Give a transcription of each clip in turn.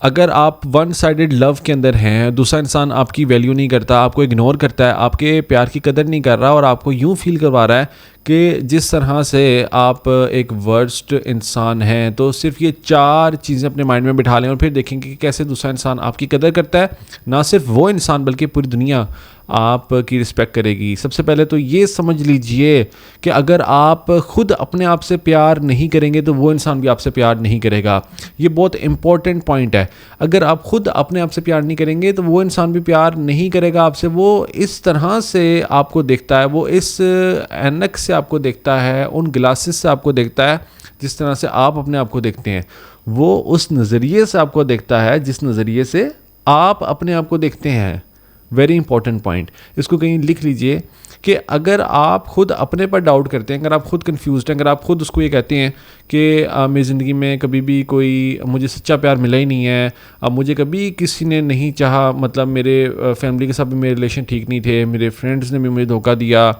اگر آپ one sided لو کے اندر ہیں، دوسرا انسان آپ کی ویلیو نہیں کرتا، آپ کو اگنور کرتا ہے، آپ کے پیار کی قدر نہیں کر رہا اور آپ کو یوں فیل کروا رہا ہے کہ جس طرح سے آپ ایک ورسٹ انسان ہیں، تو صرف یہ 4 چیزیں اپنے مائنڈ میں بٹھا لیں اور پھر دیکھیں کہ کیسے دوسرا انسان آپ کی قدر کرتا ہے. نہ صرف وہ انسان بلکہ پوری دنیا آپ کی رسپیکٹ کرے گی. سب سے پہلے تو یہ سمجھ لیجئے کہ اگر آپ خود اپنے آپ سے پیار نہیں کریں گے تو وہ انسان بھی آپ سے پیار نہیں کرے گا. یہ بہت امپورٹنٹ پوائنٹ ہے. اگر آپ خود اپنے آپ سے پیار نہیں کریں گے تو وہ انسان بھی پیار نہیں کرے گا آپ سے. وہ اس طرح سے آپ کو دیکھتا ہے، وہ اس اینک سے آپ کو دیکھتا ہے، ان گلاسز سے آپ کو دیکھتا ہے جس طرح سے آپ اپنے آپ کو دیکھتے ہیں. وہ اس نظریے سے آپ کو دیکھتا ہے جس نظریے سے آپ اپنے آپ کو دیکھتے ہیں. Very important point. اس کو کہیں لکھ لیجئے کہ اگر آپ خود اپنے پر ڈاؤٹ کرتے ہیں، اگر آپ خود کنفیوزڈ ہیں، اگر آپ خود اس کو یہ کہتے ہیں کہ میری زندگی میں کبھی بھی کوئی مجھے سچا پیار ملا ہی نہیں ہے، اب مجھے کبھی کسی نے نہیں چاہا، مطلب میرے فیملی کے ساتھ بھی میرے ریلیشن ٹھیک نہیں تھے، میرے فرینڈز نے بھی مجھے دھوکہ دیا،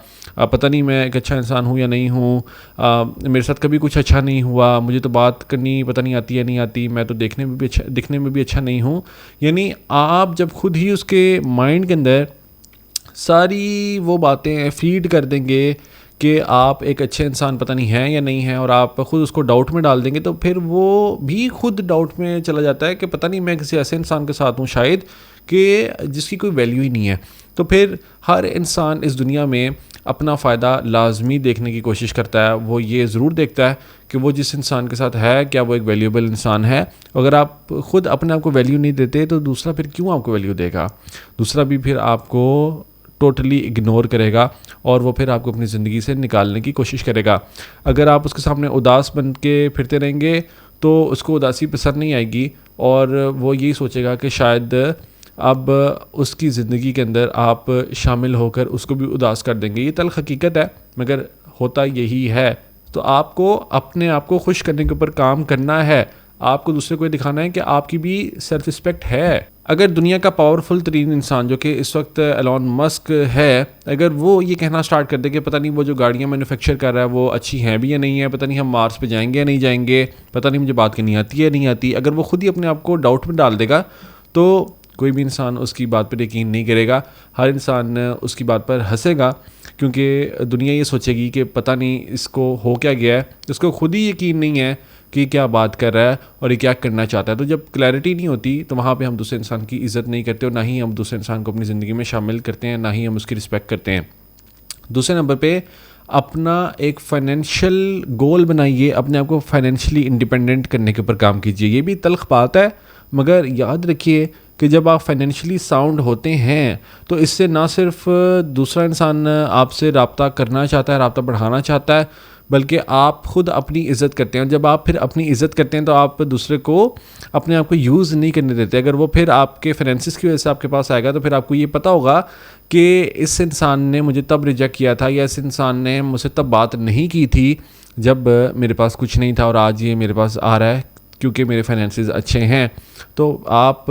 پتہ نہیں میں ایک اچھا انسان ہوں یا نہیں ہوں، میرے ساتھ کبھی کچھ اچھا نہیں ہوا، مجھے تو بات کرنی پتہ نہیں آتی یا نہیں آتی، میں تو دکھنے میں بھی اچھا نہیں ہوں. یعنی آپ جب خود ہی اس کے مائنڈ کے اندر ساری وہ باتیں فیڈ کر دیں گے کہ آپ ایک اچھے انسان پتہ نہیں ہیں یا نہیں ہیں، اور آپ خود اس کو ڈاؤٹ میں ڈال دیں گے، تو پھر وہ بھی خود ڈاؤٹ میں چلا جاتا ہے کہ پتہ نہیں میں کسی ایسے انسان کے ساتھ ہوں شاید کہ جس کی کوئی ویلیو ہی نہیں ہے. تو پھر ہر انسان اس دنیا میں اپنا فائدہ لازمی دیکھنے کی کوشش کرتا ہے. وہ یہ ضرور دیکھتا ہے کہ وہ جس انسان کے ساتھ ہے کیا وہ ایک ویلیوبل انسان ہے. اگر آپ خود اپنے آپ کو ویلیو نہیں دیتے تو دوسرا پھر کیوں آپ کو ویلیو دے گا؟ دوسرا بھی پھر آپ کو ٹوٹلی اگنور کرے گا اور وہ پھر آپ کو اپنی زندگی سے نکالنے کی کوشش کرے گا. اگر آپ اس کے سامنے اداس بن کے پھرتے رہیں گے تو اس کو اداسی پسند نہیں آئے گی اور وہ یہی سوچے گا کہ شاید اب اس کی زندگی کے اندر آپ شامل ہو کر اس کو بھی اداس کر دیں گے. یہ تلخ حقیقت ہے مگر ہوتا یہی ہے. تو آپ کو اپنے آپ کو خوش کرنے کے اوپر کام کرنا ہے. آپ کو دوسرے کو یہ دکھانا ہے کہ آپ کی بھی سیلف رسپیکٹ ہے. اگر دنیا کا پاورفل ترین انسان جو کہ اس وقت ایلون مسک ہے، اگر وہ یہ کہنا سٹارٹ کر دے کہ پتہ نہیں وہ جو گاڑیاں مینوفیکچر کر رہا ہے وہ اچھی ہیں بھی یا نہیں ہے، پتہ نہیں ہم مارس پہ جائیں گے یا نہیں جائیں گے، پتہ نہیں مجھے بات کرنی آتی ہے یا نہیں آتی، اگر وہ خود ہی اپنے آپ کو ڈاؤٹ میں ڈال دے گا تو کوئی بھی انسان اس کی بات پر یقین نہیں کرے گا. ہر انسان اس کی بات پر ہنسے گا کیونکہ دنیا یہ سوچے گی کہ پتہ نہیں اس کو ہو کیا گیا ہے، اس کو خود ہی یقین نہیں ہے کہ کیا بات کر رہا ہے اور یہ کیا کرنا چاہتا ہے. تو جب کلیئرٹی نہیں ہوتی تو وہاں پہ ہم دوسرے انسان کی عزت نہیں کرتے اور نہ ہی ہم دوسرے انسان کو اپنی زندگی میں شامل کرتے ہیں، نہ ہی ہم اس کی رسپیکٹ کرتے ہیں. دوسرے نمبر پہ اپنا ایک فائنینشیل گول بنائیے، اپنے آپ کو فائنینشلی انڈیپینڈنٹ کرنے کے اوپر کام کیجیے. یہ بھی تلخ بات ہے مگر یاد رکھیے کہ جب آپ فائنینشلی ساؤنڈ ہوتے ہیں تو اس سے نہ صرف دوسرا انسان آپ سے رابطہ کرنا چاہتا ہے، رابطہ بڑھانا چاہتا ہے، بلکہ آپ خود اپنی عزت کرتے ہیں. اور جب آپ پھر اپنی عزت کرتے ہیں تو آپ دوسرے کو اپنے آپ کو یوز نہیں کرنے دیتے. اگر وہ پھر آپ کے فائنینسز کی وجہ سے آپ کے پاس آئے گا تو پھر آپ کو یہ پتہ ہوگا کہ اس انسان نے مجھے تب ریجیکٹ کیا تھا یا اس انسان نے مجھ سے تب بات نہیں کی تھی جب میرے پاس کچھ نہیں تھا، اور آج یہ میرے پاس آ رہا ہے کیونکہ میرے فائنینسز اچھے ہیں. تو آپ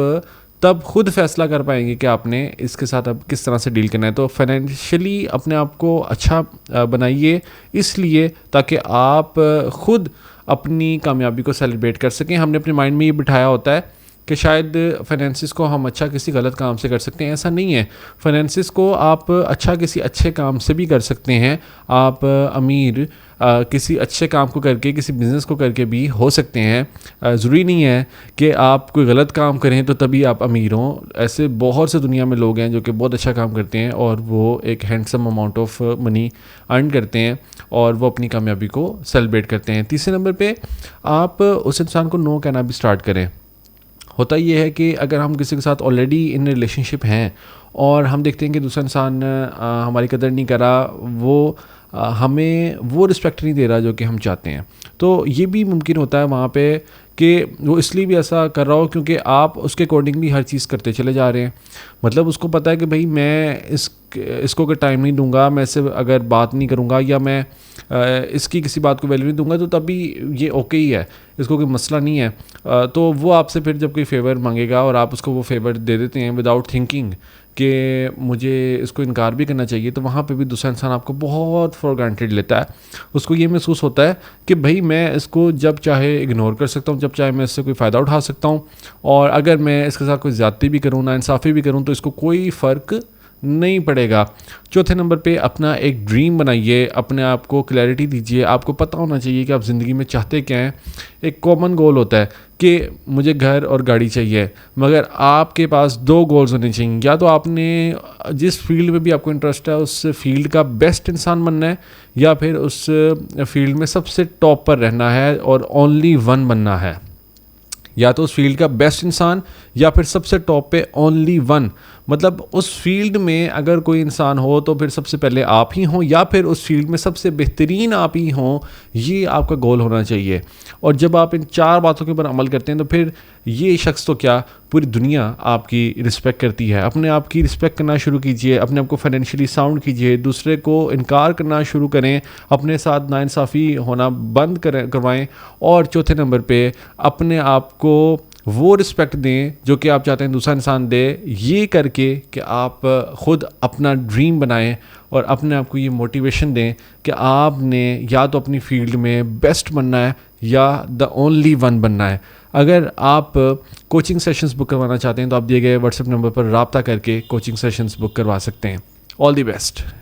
تب خود فیصلہ کر پائیں گے کہ آپ نے اس کے ساتھ اب کس طرح سے ڈیل کرنا ہے. تو فائنینشلی اپنے آپ کو اچھا بنائیے اس لیے تاکہ آپ خود اپنی کامیابی کو سیلیبریٹ کر سکیں. ہم نے اپنے مائنڈ میں یہ بٹھایا ہوتا ہے کہ شاید فائنینسز کو ہم اچھا کسی غلط کام سے کر سکتے ہیں. ایسا نہیں ہے. فائنینسز کو آپ اچھا کسی اچھے کام سے بھی کر سکتے ہیں. آپ امیر کسی اچھے کام کو کر کے، کسی بزنس کو کر کے بھی ہو سکتے ہیں. ضروری نہیں ہے کہ آپ کوئی غلط کام کریں تو تبھی آپ امیر ہوں. ایسے بہت سے دنیا میں لوگ ہیں جو کہ بہت اچھا کام کرتے ہیں اور وہ ایک ہینڈسم اماؤنٹ آف منی ارن کرتے ہیں اور وہ اپنی کامیابی کو سیلیبریٹ کرتے ہیں. تیسرے نمبر پہ آپ اس انسان کو نو کہنا بھی سٹارٹ کریں. ہوتا یہ ہے کہ اگر ہم کسی کے ساتھ آلریڈی ان ریلیشن شپ ہیں اور ہم دیکھتے ہیں کہ دوسرا انسان ہماری قدر نہیں کر رہا، وہ ہمیں وہ رسپیکٹ نہیں دے رہا جو کہ ہم چاہتے ہیں، تو یہ بھی ممکن ہوتا ہے وہاں پہ کہ وہ اس لیے بھی ایسا کر رہا ہو کیونکہ آپ اس کے اکارڈنگلی ہر چیز کرتے چلے جا رہے ہیں. مطلب اس کو پتہ ہے کہ بھائی میں اس کو اگر ٹائم نہیں دوں گا، میں اس سے اگر بات نہیں کروں گا یا میں اس کی کسی بات کو ویلیو نہیں دوں گا تو تب بھی یہ اوکے ہی ہے، اس کو کوئی مسئلہ نہیں ہے. تو وہ آپ سے پھر جب کوئی فیور مانگے گا اور آپ اس کو وہ فیور دے دیتے ہیں وداؤٹ تھنکنگ کہ مجھے اس کو انکار بھی کرنا چاہیے، تو وہاں پہ بھی دوسرا انسان آپ کو بہت فار گرانٹیڈ لیتا ہے. اس کو یہ محسوس ہوتا ہے کہ بھائی میں اس کو جب چاہے اگنور کر سکتا ہوں، جب چاہے میں اس سے کوئی فائدہ اٹھا سکتا ہوں، اور اگر میں اس کے ساتھ کوئی زیادتی بھی کروں، ناانصافی بھی کروں، تو اس کو کوئی فرق نہیں پڑے گا. چوتھے نمبر پہ اپنا ایک ڈریم بنائیے، اپنے آپ کو کلیئرٹی دیجیے. آپ کو پتہ ہونا چاہیے کہ آپ زندگی میں چاہتے کیا ہیں. ایک کامن گول ہوتا ہے کہ مجھے گھر اور گاڑی چاہیے، مگر آپ کے پاس 2 گولز ہونے چاہیے. یا تو آپ نے جس فیلڈ میں بھی آپ کو انٹرسٹ ہے اس فیلڈ کا بیسٹ انسان بننا ہے، یا پھر اس فیلڈ میں سب سے ٹاپ پر رہنا ہے اور اونلی ون بننا ہے. یا تو اس فیلڈ کا بیسٹ انسان، یا پھر سب سے ٹاپ پہ اونلی ون. مطلب اس فیلڈ میں اگر کوئی انسان ہو تو پھر سب سے پہلے آپ ہی ہوں، یا پھر اس فیلڈ میں سب سے بہترین آپ ہی ہوں. یہ آپ کا گول ہونا چاہیے. اور جب آپ ان 4 باتوں کے اوپر عمل کرتے ہیں تو پھر یہ شخص تو کیا، پوری دنیا آپ کی رسپیکٹ کرتی ہے. اپنے آپ کی رسپیکٹ کرنا شروع کیجئے، اپنے آپ کو فائنینشلی ساؤنڈ کیجئے، دوسرے کو انکار کرنا شروع کریں، اپنے ساتھ ناانصافی ہونا بند کروائیں. اور چوتھے نمبر پہ اپنے آپ کو وہ رسپیکٹ دیں جو کہ آپ چاہتے ہیں دوسرا انسان دے. یہ کر کے کہ آپ خود اپنا ڈریم بنائیں اور اپنے آپ کو یہ موٹیویشن دیں کہ آپ نے یا تو اپنی فیلڈ میں بیسٹ بننا ہے یا دا اونلی ون بننا ہے. اگر آپ کوچنگ سیشنز بک کروانا چاہتے ہیں تو آپ دیے گئے واٹس ایپ نمبر پر رابطہ کر کے کوچنگ سیشنز بک کروا سکتے ہیں. آل دی بیسٹ.